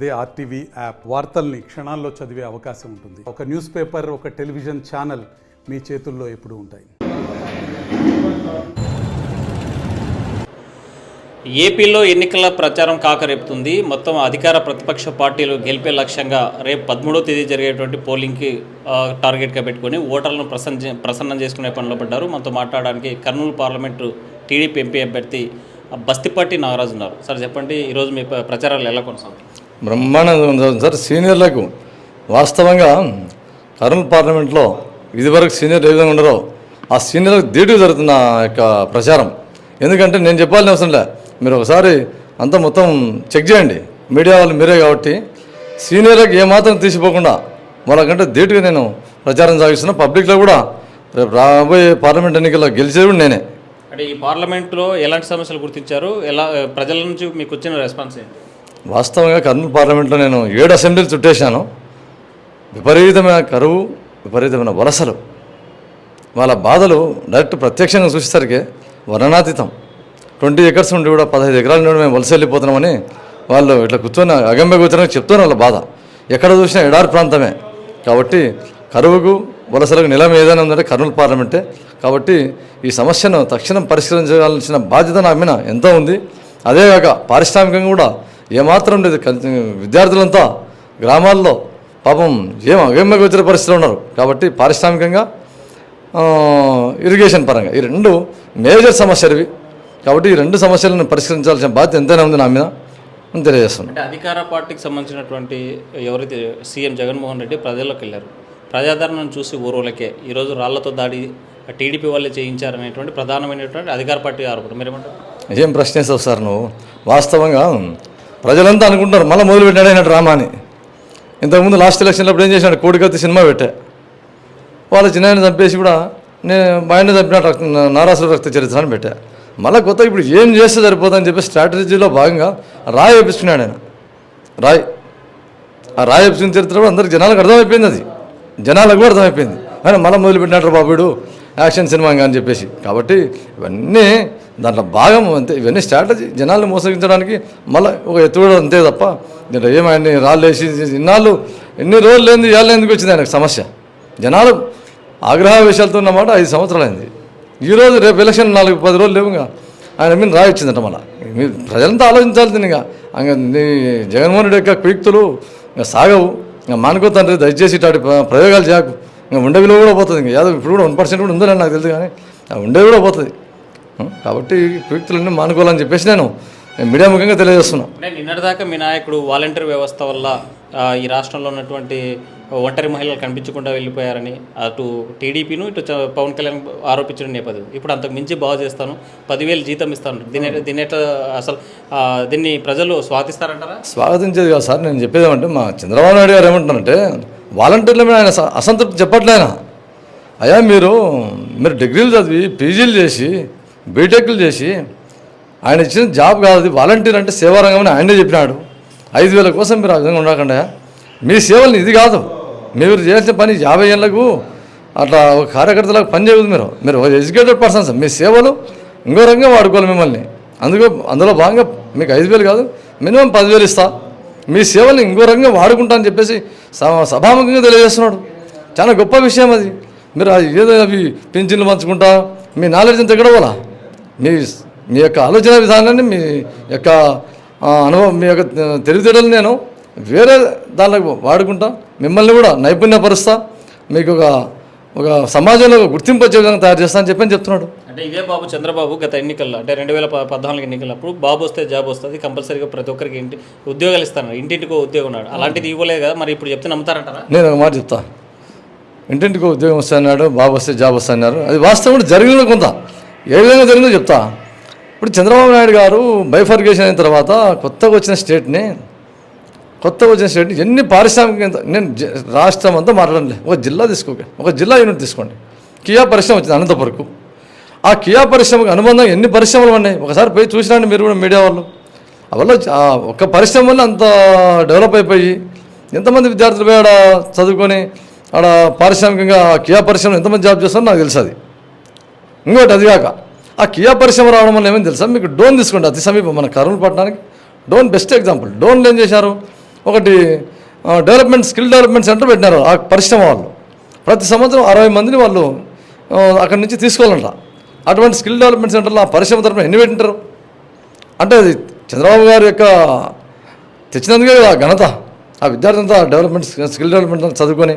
అదే RTV app వార్తల్ని క్షణాల్లో చదివే అవకాశం ఉంటుంది. ఒక న్యూస్ పేపర్, ఒక టెలివిజన్ ఛానల్ మీ చేతుల్లో ఎప్పుడూ ఉంటాయి. ఏపీలో ఎన్నికల ప్రచారం కాకరేపుతుంది. మొత్తం అధికార ప్రతిపక్ష పార్టీలు గెలిపే లక్ష్యంగా రేపు 13వ తేదీ జరిగేటువంటి పోలింగ్కి టార్గెట్గా పెట్టుకొని ఓటర్లను ప్రసన్నం చేసుకునే పనిలో పడ్డారు. మనతో మాట్లాడడానికి కర్నూలు పార్లమెంటు టీడీపీ ఎంపీ అభ్యర్థి బస్తిపాటి నాగరాజు ఉన్నారు. సార్ చెప్పండి, ఈరోజు మీ ప్రచారాలు ఎలా కొనసాగుతాయి? బ్రహ్మాండంగా ఉంది సార్. సీనియర్లకు వాస్తవంగా కర్నూలు పార్లమెంట్లో ఇదివరకు సీనియర్ ఏ విధంగా ఉండరో ఆ సీనియర్లకు ధీటుగా జరుగుతున్న యొక్క ప్రచారం. ఎందుకంటే నేను చెప్పాల్సిన అవసరం లే, మీరు ఒకసారి అంతా మొత్తం చెక్ చేయండి, మీడియా వాళ్ళు మీరే కాబట్టి సీనియర్లకు ఏమాత్రం తీసిపోకుండా వాళ్ళకంటే ధీటుగా నేను ప్రచారం సాగిస్తున్నా. పబ్లిక్లో కూడా రేపు రాబోయే పార్లమెంట్ ఎన్నికల్లో గెలిచేది కూడా నేనే. అంటే ఈ పార్లమెంట్లో ఎలాంటి సమస్యలు గుర్తించారు, ఎలా ప్రజల నుంచి మీకు వచ్చిన రెస్పాన్స్ ఏంటి? వాస్తవంగా కర్నూలు పార్లమెంట్లో నేను 7 అసెంబ్లీలు చుట్టేశాను. విపరీతమైన కరువు, విపరీతమైన వలసలు, వాళ్ళ బాధలు డైరెక్ట్ ప్రత్యక్షంగా చూసేసరికి వర్ణనాతీతం. 20 ఎకర్స్ నుండి కూడా 15 ఎకరాల నుండి మేము వలస వెళ్ళిపోతున్నామని వాళ్ళు ఇట్లా కూర్చొని అగమ్య కూర్చొని చెప్తున్నారు. వాళ్ళ బాధ ఎక్కడ చూసినా ఎడారి ప్రాంతమే. కాబట్టి కరువుకు వలసలకు నిలం ఏదైనా ఉందంటే కర్నూలు పార్లమెంటే. కాబట్టి ఈ సమస్యను తక్షణం పరిష్కరించాల్సిన బాధ్యత నా మీద ఎంతో ఉంది. అదేగాక పారిశ్రామికంగా కూడా ఏమాత్రం లేదు. విద్యార్థులంతా గ్రామాల్లో పాపం అగమ్యకు వచ్చిన పరిస్థితులు ఉన్నారు. కాబట్టి పారిశ్రామికంగా, ఇరిగేషన్ పరంగా ఈ 2 మేజర్ సమస్యలు ఇవి. కాబట్టి ఈ 2 సమస్యలను పరిష్కరించాల్సిన బాధ్యత ఎంతైనా ఉంది నా మీద అని తెలియజేస్తున్నాను. అంటే అధికార పార్టీకి సంబంధించినటువంటి ఎవరైతే సీఎం జగన్మోహన్ రెడ్డి ప్రజల్లోకి వెళ్ళారు, ప్రజాదరణను చూసి ఊరులకే ఈరోజు రాళ్లతో దాడి టీడీపీ వాళ్ళే చేయించారనేటువంటి ప్రధానమైనటువంటి అధికార పార్టీ ఆరోపణ. మీరేమంటారు? ఏం ప్రశ్నిస్తావు సార్ నువ్వు? వాస్తవంగా ప్రజలంతా అనుకుంటారు మళ్ళీ మొదలుపెట్టాడు అయిన డ్రామా అని. ఇంతకుముందు లాస్ట్ ఎలక్షన్లో ఏం చేసినాడు, కోడికత్తి సినిమా పెట్టా, వాళ్ళ చిన్నాయన చంపేసి కూడా నేను బాయన చంపిన నారాసుర రక్త చరిత్ర అని పెట్టా. మళ్ళీ కొత్త ఇప్పుడు ఏం చేస్తే సరిపోతుందని చెప్పి స్ట్రాటజీలో భాగంగా రాయి వేపించుకున్నాడు ఆయన. ఆ రాయి వేపించిన చరిత్ర కూడా అందరికి జనాలకు అర్థమైపోయింది. అది జనాలకు కూడా అర్థమైపోయింది. ఆయన మళ్ళీ మొదలుపెట్టినట్టు బాబుడు యాక్షన్ సినిమా అని చెప్పేసి. కాబట్టి ఇవన్నీ దాంట్లో భాగం అంతే. ఇవన్నీ స్ట్రాటజీ జనాలను మోసగించడానికి మళ్ళీ ఒక ఎత్తుగడ అంతే తప్ప దీంట్లో ఏమైనా రాళ్ళు వేసి ఇన్నాళ్ళు ఎన్ని రోజులు లేని ఇవాళ ఎందుకు వచ్చింది ఆయనకు సమస్య? జనాలు ఆగ్రహ విషయాలతో ఉన్నమాట 5 సంవత్సరాలు అయింది. ఈరోజు రేపు ఎలక్షన్ 4-10 రోజులు లేవుగా ఆయన మీద రాయి వచ్చిందట. మళ్ళీ ప్రజలంతా ఆలోచించాల్సింది. ఇంకా నీ జగన్మోహన్ రెడ్డి యొక్క కుయుక్తులు ఇంకా సాగవు. ఇంకా మానుకో తండ్రి, దయచేసి ఇట్లాంటి ప్రయోగాలు చేయకు. ఇంకా ఉండే విలువ కూడా పోతుంది. ఇంకా యాదవ్ ఇప్పుడు కూడా 1% కూడా ఉందని నాకు తెలుసు, కానీ ఉండే కూడా పోతుంది. కాబట్టి కుయుక్తులన్నీ మానుకోవాలని చెప్పేసి నేను మీడియా ముఖ్యంగా తెలియజేస్తున్నాను. అంటే నిన్నటిదాకా మీ నాయకుడు వాలంటీర్ వ్యవస్థ వల్ల ఈ రాష్ట్రంలో ఉన్నటువంటి ఒంటరి మహిళలు కనిపించకుండా వెళ్ళిపోయారని అటు టీడీపీను ఇటు పవన్ కళ్యాణ్ ఆరోపించిన నేపథ్యం. ఇప్పుడు అంతకు మించి బాగు చేస్తాను, 10,000 జీతం ఇస్తాను. దీన్ని ఎట్లా అసలు దీన్ని ప్రజలు స్వాగతిస్తారంటారా? స్వాగతించేది కాదు సార్. నేను చెప్పేది ఏమంటే మా చంద్రబాబు నాయుడు గారు ఏమంటున్నారంటే వాలంటీర్ల మీద ఆయన అసంతృప్తి చెప్పట్లే. అయ్యా మీరు డిగ్రీలు చదివి పీజీలు చేసి బీటెక్లు చేసి ఆయన ఇచ్చిన జాబ్ కాదు అది. వాలంటీర్ అంటే సేవారంగం అని ఆయనే చెప్పినాడు. 5,000 కోసం మీరు ఆ విధంగా ఉండకుండా మీ సేవల్ని ఇది కాదు. మీరు చేసిన పని 50 ఏళ్ళకు అట్లా ఒక కార్యకర్తలకు పని చేయదు. మీరు ఒక ఎడ్యుకేటెడ్ పర్సన్స్. మీ సేవలు ఇంకో రకంగా వాడుకోవాలి మిమ్మల్ని. అందులో భాగంగా మీకు 5,000 కాదు మినిమం 10,000 ఇస్తా, మీ సేవల్ని ఇంకో రకంగా వాడుకుంటా అని చెప్పేసి సభాముఖంగా తెలియజేస్తున్నాడు. చాలా గొప్ప విషయం అది. మీరు ఏదో అవి పింఛన్లు పంచుకుంటా మీ నాలెడ్జ్ అంతా ఎక్కడ పోలా? మీ యొక్క ఆలోచన విధానాన్ని, మీ యొక్క అనుభవం, మీ యొక్క తెలివితేటలు నేను వేరే దానిలో వాడుకుంటా, మిమ్మల్ని కూడా నైపుణ్యపరుస్తా, మీకు ఒక సమాజంలో గుర్తింపు వచ్చే విధంగా తయారు చేస్తా అని చెప్తున్నాడు. అంటే ఇదే బాబు చంద్రబాబు గత ఎన్నికల్లో అంటే 2014 ఎన్నికలప్పుడు బాబు వస్తే జాబ్ వస్తుంది, కంపల్సరీగా ప్రతి ఒక్కరికి ఉద్యోగాలు ఇస్తాను, ఇంటింటికో ఉద్యోగం ఉన్నాడు. అలాంటిది ఇవ్వలేదు కదా, మరి ఇప్పుడు చెప్తే నమ్ముతారంటారా? నేను ఒక మాట చెప్తా, ఇంటింటికి ఉద్యోగం వస్తా అన్నాడు, బాబు వస్తే జాబ్ వస్తా అన్నారు. అది వాస్తవం జరిగిందో కొంత ఏ విధంగా జరిగిందో చెప్తా. ఇప్పుడు చంద్రబాబు నాయుడు గారు బైఫర్గేషన్ అయిన తర్వాత కొత్తగా వచ్చిన స్టేట్ని ఎన్ని పారిశ్రామిక, నేను రాష్ట్రం అంతా మాట్లాడడం లేదు, ఒక జిల్లా తీసుకోండి, ఒక జిల్లా యూనిట్ తీసుకోండి. కియా పరిశ్రమ వచ్చింది అనంతపురకు. ఆ కియా పరిశ్రమకు అనుబంధంగా ఎన్ని పరిశ్రమలు ఉన్నాయి ఒకసారి పోయి చూసినాండి మీరు కూడా, మీడియా వాళ్ళు. అవల్ల ఒక పరిశ్రమ వల్ల అంత డెవలప్ అయిపోయి ఎంతమంది విద్యార్థులు పోయి ఆడ చదువుకొని ఆడ పారిశ్రామికంగా కియా పరిశ్రమ ఎంతమంది జాబ్ చేస్తారో నాకు తెలుసు. అది ఇంకోటి అది కాక ఆ కియా పరిశ్రమ రావడం వల్ల ఏమని తెలుసా మీకు? డోన్ తీసుకోండి, అతి సమీపం మన కర్నూలు పట్టణానికి డోన్ బెస్ట్ ఎగ్జాంపుల్. డోన్లో ఏం చేశారు, ఒకటి డెవలప్మెంట్ స్కిల్ డెవలప్మెంట్ సెంటర్ పెట్టినారు ఆ పరిశ్రమ వాళ్ళు. ప్రతి సంవత్సరం 60 మందిని వాళ్ళు అక్కడి నుంచి తీసుకోవాలంట. అటువంటి స్కిల్ డెవలప్మెంట్ సెంటర్లో ఆ పరిశ్రమ తరఫున ఎన్ని పెట్టింటారు అంటే అది చంద్రబాబు గారి యొక్క తెచ్చినందుకే ఆ ఘనత. ఆ విద్యార్థులంతా డెవలప్మెంట్ స్కిల్ డెవలప్మెంట్ చదువుకొని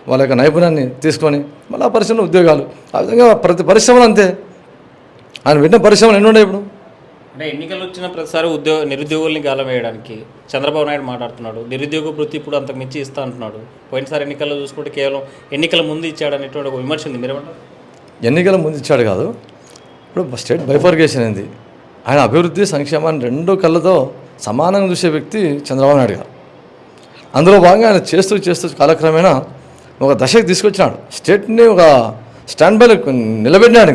వాళ్ళ యొక్క నైపుణ్యాన్ని తీసుకొని మళ్ళీ ఆ పరిశ్రమలో ఉద్యోగాలు. ఆ విధంగా ప్రతి పరిశ్రమలు అంతే. ఆయన పెట్టిన పరిశ్రమలు ఎన్ని ఉన్నాయి ఇప్పుడు? అంటే ఎన్నికలు వచ్చిన ప్రతిసారి నిరుద్యోగుల్ని గాలం వేయడానికి చంద్రబాబు నాయుడు మాట్లాడుతున్నాడు. నిరుద్యోగ వృత్తి ఇప్పుడు అంతకు మించి ఇస్తా అంటున్నాడు. పోయినసారి ఎన్నికల్లో చూసుకుంటే కేవలం ఎన్నికల ముందు ఇచ్చాడు అనేటువంటి ఒక విమర్శ ఉంది. మీరేమంటారు? ఎన్నికల ముందు ఇచ్చాడు కాదు, ఇప్పుడు స్టేట్ బైఫర్కేషన్ అయింది. ఆయన అభివృద్ధి సంక్షేమాన్ని రెండు కళ్ళతో సమానంగా చూసే వ్యక్తి చంద్రబాబు నాయుడు గారు. అందులో భాగంగా ఆయన చేస్తూ చేస్తూ కాలక్రమేణా ఒక దశకు తీసుకొచ్చినాడు. స్టేట్ని ఒక స్టాండ్ బైలో నిలబెట్టినాడు.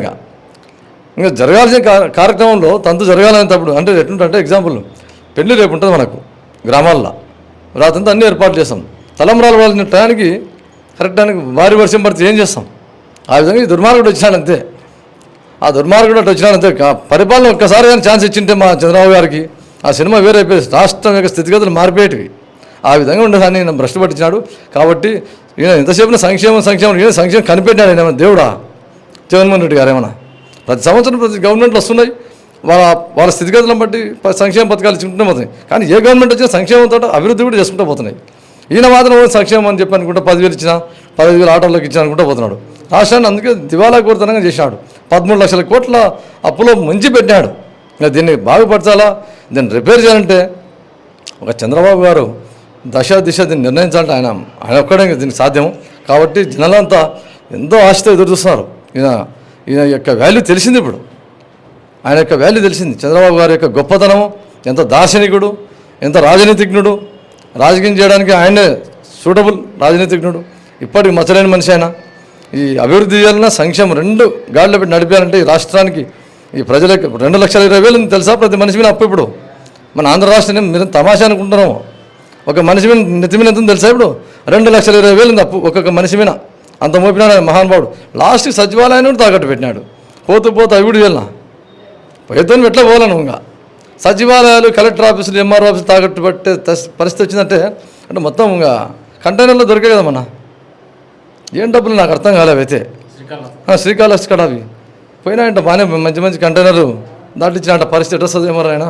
ఇంకా జరగాల్సిన కార్యక్రమంలో తంతు జరగాలనేటప్పుడు అంటే ఎట్లుంటే ఎగ్జాంపుల్ పెళ్లి రేపు ఉంటుంది మనకు గ్రామాల్లో, రాత్రంతా అన్ని ఏర్పాట్లు చేస్తాం. తలంబ్రాలు వాళ్ళ టయానికి కరెక్ట్ టయానికి భారీ వర్షం పడితే ఏం చేస్తాం? ఆ విధంగా ఈ దుర్మార్గుడు వచ్చినాడంతే. ఆ దుర్మార్గుడు అటు వచ్చినాడంతే. పరిపాలన ఒక్కసారి కానీ ఛాన్స్ ఇచ్చింటే మా చంద్రబాబు గారికి ఆ సినిమా వేరైపోయి రాష్ట్రం యొక్క స్థితిగతులు మారిపోయేటివి. ఆ విధంగా ఉండేదాన్ని ఈయన భ్రష్టు పట్టించినాడు. కాబట్టి ఈయన ఎంతసేపు సంక్షేమం ఈయన సంక్షేమం కనిపెట్టాడు. ఆయన ఏమైనా దేవుడా జగన్మోహన్ రెడ్డి గారు? ఏమన్నా ప్రతి సంవత్సరం ప్రతి గవర్నమెంట్లు వస్తున్నాయి, వాళ్ళ స్థితిగతులను బట్టి సంక్షేమ పథకాలు ఇచ్చుకుంటూనే పోతున్నాయి. కానీ ఏ గవర్నమెంట్ వచ్చినా సంక్షేమంతో అభివృద్ధి కూడా చేసుకుంటూ పోతున్నాయి. ఈయన మాత్రం సంక్షేమం అని చెప్పి అనుకుంటా 10,000 ఇచ్చినా 15,000 ఆటోలోకి ఇచ్చినా అనుకుంటూ పోతున్నాడు. రాష్ట్రాన్ని అందుకే దివాలా కోరుతనంగా చేశాడు. 13 లక్షల కోట్ల అప్పులో ముంచి పెట్టాడు. ఇంకా దీన్ని బాగుపరచాలా, దీన్ని రిపేర్ చేయాలంటే ఒక చంద్రబాబు గారు దశ దిశ దీన్ని నిర్ణయించాలంటే ఆయన ఒక్కడే దీనికి సాధ్యం. కాబట్టి జనాలంతా ఎంతో ఆశతో ఎదురు చూస్తున్నారు. ఈయన యొక్క వాల్యూ తెలిసింది. ఇప్పుడు ఆయన యొక్క వాల్యూ తెలిసింది. చంద్రబాబు గారి యొక్క గొప్పతనం, ఎంత దార్శనికుడు, ఎంత రాజనీతిజ్ఞుడు, రాజకీయం చేయడానికి ఆయనే సూటబుల్ రాజనీతిజ్ఞుడు, ఇప్పటికి మచ్చలేని మనిషి. ఆయన ఈ అభివృద్ధి చేయాలన్నా సంక్షేమం రెండు గాడిలో పెట్టి నడిపారంటే ఈ రాష్ట్రానికి ఈ ప్రజలకు 2,20,000 తెలుసా ప్రతి మనిషి మీద అప్పు. ఇప్పుడు మన ఆంధ్ర రాష్ట్రాన్ని మీరు తమాషా అనుకుంటున్నాము. ఒక మనిషి మీద నెత్తి మీద ఎంత తెలుసా? ఇప్పుడు 2,20,000 అప్పు ఒక్కొక్క మనిషి మీద. అంత మోపినాడు మహానుభావుడు. లాస్ట్కి సచివాలయాన్ని కూడా తాకట్టు పెట్టినాడు. పోతూ అవి కూడా వెళ్ళినా పోయేతో ఎట్లా పోలేను. ఇంకా సచివాలయాలు, కలెక్టర్ ఆఫీసులు, ఎంఆర్ఓ ఆఫీసులు తాకట్టు పట్టే పరిస్థితి వచ్చిందంటే అంటే మొత్తం ఇంకా కంటైనర్లో దొరికే కదా మన ఏం డబ్బులు నాకు అర్థం కాలేవైతే. శ్రీకాళహస్తి కడ అవి పోయినాయంట బాగానే మంచి మంచి కంటైనర్లు దాటిచ్చినట్ట పరిస్థితి ఎట్లా వస్తుంది ఏమో ఆయన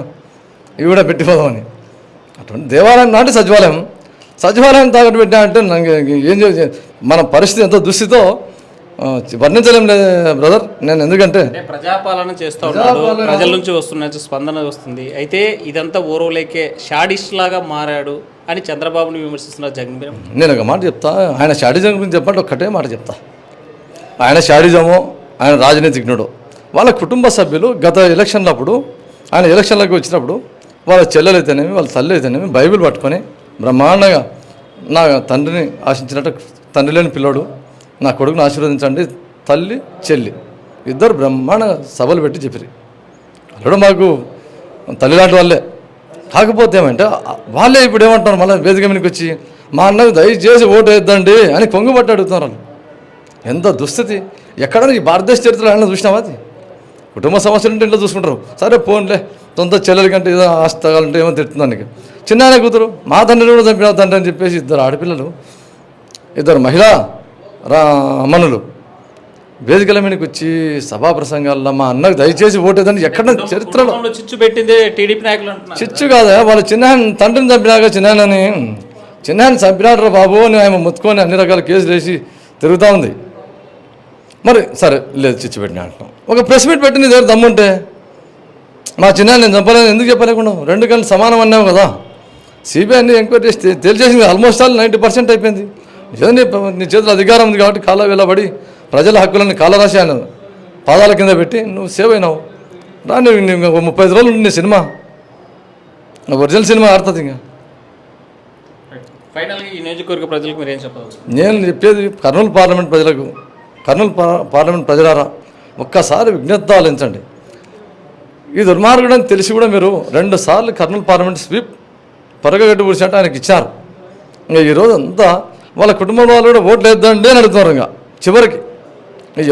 ఇవి కూడా పెట్టిపోదామని. అటువంటి దేవాలయం నాటి సచివాలయం తాకట్టు పెట్టా అంటే ఏం మన పరిస్థితి ఎంతో దుస్థితితో వర్ణించలేం లేదు బ్రదర్. నేను ఎందుకంటే ప్రజాపాలన చేస్తూ ఉన్నాడు, ప్రజల నుంచి వస్తున్న స్పందన వస్తుంది. అయితే ఇదంతా ఓరోలేకే షాడిస్ట్ లాగా మారాడు అని చంద్రబాబుని విమర్శిస్తున్నారు జగన్. నేను ఒక మాట చెప్తా. ఆయన షాడిజం గురించి చెప్పంటే ఒక్కటే మాట చెప్తా. ఆయన షాడిజమో, ఆయన రాజనీతిజ్ఞుడు. వాళ్ళ కుటుంబ సభ్యులు గత ఎలక్షన్లప్పుడు ఆయన ఎలక్షన్లకు వచ్చినప్పుడు వాళ్ళ చెల్లెలు అయితేనేమి, వాళ్ళ తల్లి అయితేనేమి బైబిల్ పట్టుకొని బ్రహ్మాండంగా నా తండ్రిని ఆశించినట్టు, తండ్రి లేని పిల్లోడు నా కొడుకుని ఆశీర్వదించండి, తల్లి చెల్లి ఇద్దరు బ్రహ్మాండ సభలు పెట్టి చెప్పిరి. అల్లుడు మాకు తల్లి లాంటి వాళ్ళే. కాకపోతే ఏమంటే వాళ్ళే ఇప్పుడు ఏమంటున్నారు, మళ్ళీ వేదిక మీదకి వచ్చి మా అన్నకు దయచేసి ఓటు వేద్దండి అని కొంగుబట్టి అడుగుతున్నారు వాళ్ళు. ఎంత దుస్థితి! ఎక్కడ ఈ భారతదేశ చరిత్రలో ఆయన చూసినావా? అది కుటుంబ సమస్యలు ఉంటే ఇంట్లో చూసుకుంటారు. సరే పోన్లే, సొంత చెల్లెల కంటే ఏదో ఆస్తి తగాలంటే ఏమో తిడుతుందానికి. చిన్న కూతురు మా తండ్రిని కూడా చంపిన తండ్రి అని చెప్పేసి ఇద్దరు ఆడపిల్లలు, ఇద్దరు మహిళా అమ్మనులు వేదికల మీదకి వచ్చి సభా ప్రసంగాల్లో మా అన్నకు దయచేసి ఓటేదని ఎక్కడ చరిత్రలో చిచ్చు పెట్టింది టీడీపీ నాయకులు అంటున్నారు. చిచ్చు కాదా, వాళ్ళు తండ్రిని చంపినాక చిన్నాయని చంపినాడు బాబు అని ఆయన ముత్తుకొని అన్ని రకాల కేసులు వేసి తిరుగుతూ ఉంది. మరి సరే లేదు చిచ్చు పెట్టినా అంటున్నాం. ఒక ప్రెస్ మీట్ పెట్టింది దగ్గర దమ్ముంటే మా చిన్నాయని నేను చంపలేను ఎందుకు చెప్పలేకుండా? రెండు కళ్ళు సమానం అన్నావు కదా. సిబిఐని ఎంక్వైరీ చేసి తెలిసేసింది. ఆల్మోస్ట్ ఆల్ 90% అయిపోయింది. నీ చేతిలో అధికారం ఉంది కాబట్టి కాళ్ళ వెళ్ళబడి ప్రజల హక్కులను కాలరాశి ఆయన పాదాల కింద పెట్టి నువ్వు సేవ్ అయినావు. రా నువ్వు 35 రోజులు ఉండి సినిమా ఒరిజినల్ సినిమా ఆడుతుంది. ఇంకా ఫైనల్గా ఈ నియోజకవర్గ ప్రజలకు మీరు ఏం చెప్పాలి? నేను చెప్పేది కర్నూలు పార్లమెంట్ ప్రజలకు, కర్నూలు పార్లమెంట్ ప్రజలారా ఒక్కసారి విజ్ఞప్తి ఆలోచించండి. ఈ దుర్మార్గుడు అని తెలిసి కూడా మీరు 2 సార్లు కర్నూలు పార్లమెంట్ స్వీప్ పొరగగట్టు పూర్చినట్టు ఆయనకి ఇచ్చారు. ఇంకా ఈరోజు అంతా వాళ్ళ కుటుంబం వాళ్ళు కూడా ఓట్లు వేద్దండి అని అడుగుతున్నారు. ఇంకా చివరికి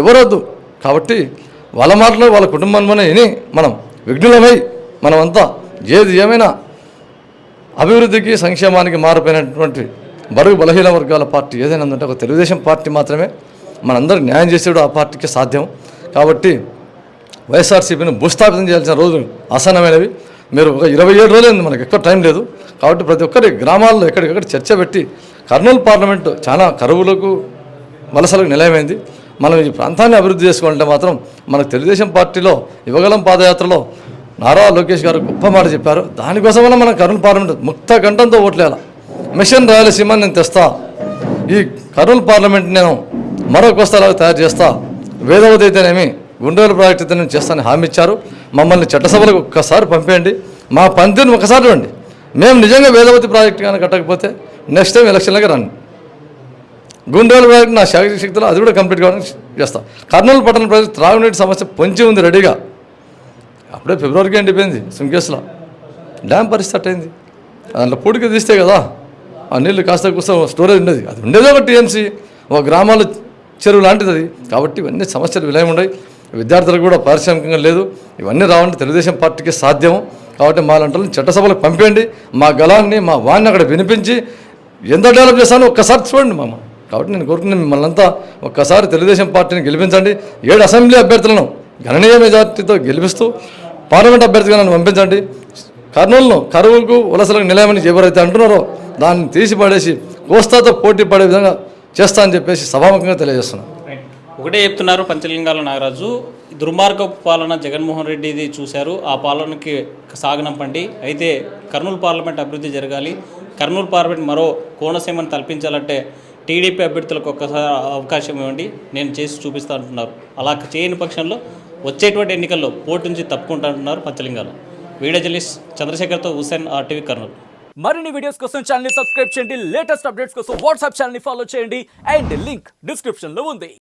ఎవరు వద్దు. కాబట్టి వాళ్ళ మాటలో వాళ్ళ కుటుంబంలోనే విని మనం విఘ్నులమై మనమంతా ఏది ఏమైనా అభివృద్ధికి సంక్షేమానికి మారిపోయినటువంటి బడుగు బలహీన వర్గాల పార్టీ ఏదైనా ఉందంటే ఒక తెలుగుదేశం పార్టీ మాత్రమే. మనందరూ న్యాయం చేసేడు ఆ పార్టీకి సాధ్యం. కాబట్టి వైఎస్ఆర్సీపీని భూస్థాపితం చేయాల్సిన రోజులు ఆసన్నమైనవి. మీరు ఒక 27 రోజులు మనకు ఎక్కువ టైం లేదు. కాబట్టి ప్రతి ఒక్కరి గ్రామాల్లో ఎక్కడికక్కడ చర్చ పెట్టి కర్నూలు పార్లమెంటు చాలా కరువులకు వలసలకు నిలయమైంది. మనం ఈ ప్రాంతాన్ని అభివృద్ధి చేసుకోవాలంటే మాత్రం మనకు తెలుగుదేశం పార్టీలో యువగలం పాదయాత్రలో నారా లోకేష్ గారు గొప్ప మాట చెప్పారు. దానికోసమైనా మనం కర్నూలు పార్లమెంటు ముక్త కంఠంతో ఓట్లేయాల. మిషన్ రాయలసీమ నేను తెస్తా, ఈ కర్నూలు పార్లమెంట్ నేను మరో కోస్తాలాగా తయారు చేస్తా, వేదవతి అయితేనేమి గుండెల ప్రాజెక్టు అయితే నేను చేస్తానని హామీ ఇచ్చారు. మమ్మల్ని చట్టసభలకు ఒక్కసారి పంపేయండి, మా పంతిని ఒకసారి రండి. మేము నిజంగా వేదవతి ప్రాజెక్టు కానీ కట్టకపోతే నెక్స్ట్ టైం ఎలక్షన్లకి రండి. గుండెల ప్రాజెక్టు నా శక్తిలో అది కూడా కంప్లీట్ కావడానికి చేస్తాం. కర్నూలు పట్టణ ప్రజలు త్రాగునీటి సమస్య పొంచి ఉంది రెడీగా. అప్పుడే ఫిబ్రవరికి ఎండిపోయింది సుంకేశ్లో. డ్యామ్ పరిస్థితి అట్టయింది. దాంట్లో పూడికి తీస్తే కదా ఆ నీళ్ళు కాస్త కూస్త స్టోరేజ్ ఉండేది. అది ఉండేది ఒక టీఎంసీ, ఒక గ్రామాల చెరువు లాంటిది అది. కాబట్టి ఇవన్నీ సమస్యలు విలయం ఉన్నాయి. విద్యార్థులకు కూడా పారిశ్రామికంగా లేదు. ఇవన్నీ రావాలంటే తెలుగుదేశం పార్టీకి సాధ్యము. కాబట్టి మా లాంటి చట్టసభలకు పంపేయండి. మా గలాన్ని మా వాణ్ణి అక్కడ వినిపించి ఎంత డెవలప్ చేస్తానో ఒక్కసారి చూడండి మామ. కాబట్టి నేను కోరుకున్నాను మిమ్మల్ని అంతా ఒక్కసారి తెలుగుదేశం పార్టీని గెలిపించండి. 7 అసెంబ్లీ అభ్యర్థులను గణనీయ మెజార్టీతో గెలిపిస్తూ పార్లమెంట్ అభ్యర్థిగా నన్ను పంపించండి. కర్నూలును కరువుకు వలసలకు నిలయమని ఎవరైతే అంటున్నారో దాన్ని తీసిపడేసి కోస్తాతో పోటీ పడే విధంగా చేస్తా అని చెప్పేసి సభాముఖంగా తెలియజేస్తున్నాను. ఒకటే చెప్తున్నారు పంచలింగాల నాగరాజు, దుర్మార్గ పాలన జగన్మోహన్ రెడ్డిది చూశారు, ఆ పాలనకి సాగనంపండి. అయితే కర్నూలు పార్లమెంట్ అభివృద్ధి జరగాలి, కర్నూలు పార్లమెంట్ మరో కోనసీమను తలపించాలంటే టీడీపీ అభ్యర్థులకు ఒక్కసారి అవకాశం ఇవ్వండి, నేను చేసి చూపిస్తా అంటున్నారు. అలా చేయని పక్షంలో వచ్చేటువంటి ఎన్నికల్లో పోటీ నుంచి తప్పుకుంటా అంటున్నారు పంచలింగాలు. వీడియో జర్నలిస్ట్ చంద్రశేఖర్తో హుసేన్, RTV కర్నూలు. మరిన్ని వీడియోస్ కోసం ఛానల్ ని సబ్స్క్రైబ్ చేయండి. లేటెస్ట్ అప్డేట్స్ కోసం వాట్సాప్ ఛానల్ ని ఫాలో చేయండి. అండ్ లింక్ డిస్క్రిప్షన్ లో ఉంది.